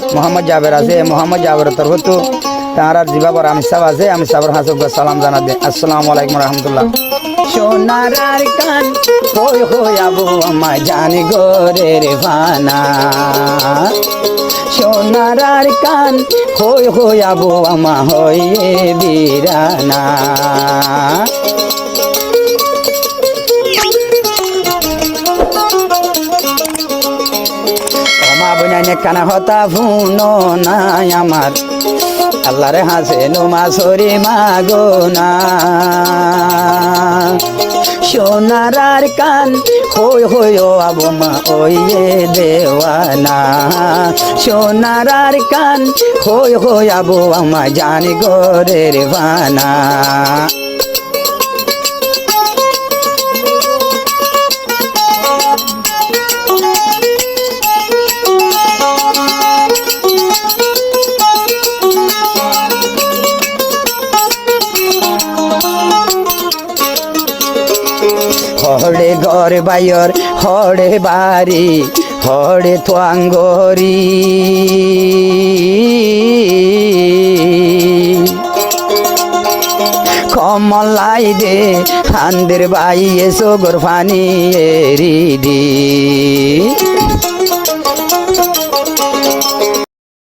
মোহাম্মদ জাবের আছে মোহাম্মদ জাবের তরফত তার জিবাবর আমি সাহেব আছে আমি সাহেবের হাসব সালাম জানা দে আসসালামু আলাইকুম রহমতুল্লাহ সোনার কান হই হই আবু আমা জানি গোরের ফানা সোনার কান হই হই আবু আমা হইয়ে বিরানা মা বইনাইনে কানা হতা ফুনো নাই আমার আল্লাহরে হাসে নুমা সরি মাগো না সোনার কান হই হই ও আবু মা ওইয়ে দেওয়ানা সোনার কান হই হই আবু আমা জানি গোরের বানা হড়ে ঘর বাইর হড়ে বাড়ি হড়ে থাঙ্গরি কমলাই দে হান্দের বাই এসো গোরফানি রিদি